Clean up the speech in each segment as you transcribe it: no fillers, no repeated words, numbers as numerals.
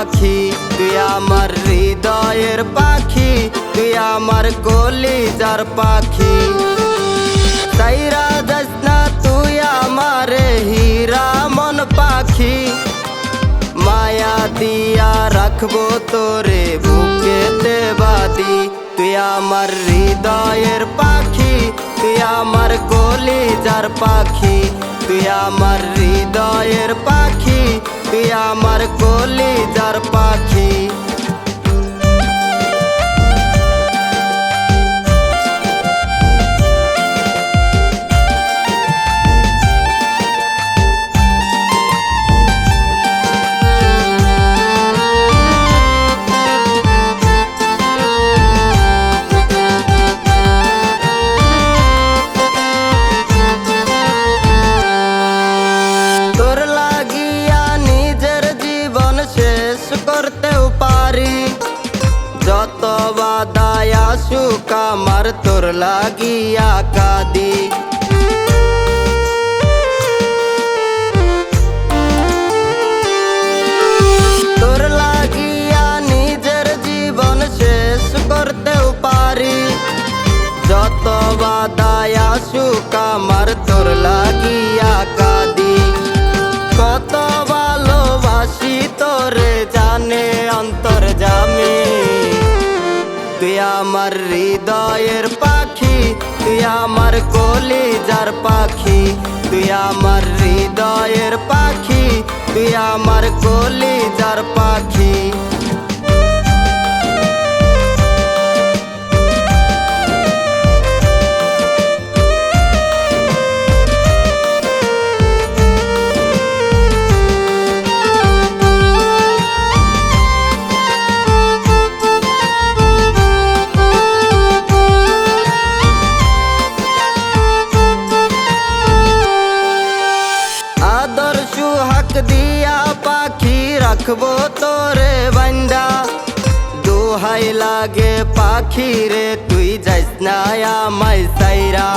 পাখি, তুই আমার হৃদয়ের পাখি, তুই আমার কলিজার পাখি। সাইরা যাস না তুই আমার হীরা মন পাখি, মায়া দিয়া রাখবো তোরে বুকেতে বাঁধি। তুই আমার হৃদয়ের পাখি, তুই আমার কলিজার পাখি, তুই আমার হৃদয়ের পাখি, তুই আমার কলিজার পাখি। করতেও পারি যত বাধায় আসুক আমার, তোর লাগিয়া কাঁদি। তোর লাগিয়া নিজের জীবন শেষ করতেও পারি যত বাধায় আসুক আমার, তোর লাগিয়া কাঁদি। কত ভালোবাসি তোরে জানে অন্তর্যামী, তুই আমার হৃদয়ের পাখি, তুই আমার কলিজার পাখি, তুই আমার হৃদয়ের পাখি, তুই আমার কলিজার পাখি। দিয়া পাখি রাখবো তোরে বান্দা, দোহাই লাগে পাখি রে তুই যাইস না আমায় সাইরা।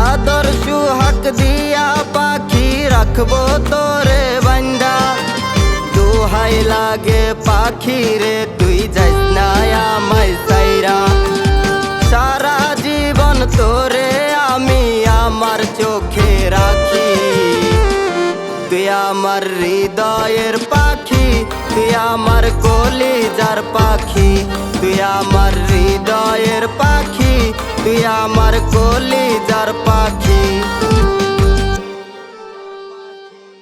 আদর সুহাগ দিয়া পাখি রাখবো তোরে বান্দা, দোহাই লাগে পাখি রে তুই যাইস না আমায় সাইরা। সারা জীবন তোরে আমি আমার চোখে রাখি, তুই আমার হৃদয়ের পাখি, তুই আমার কলিজার পাখি, তুই আমার হৃদয়ের পাখি, তুই আমার কলিজার পাখি।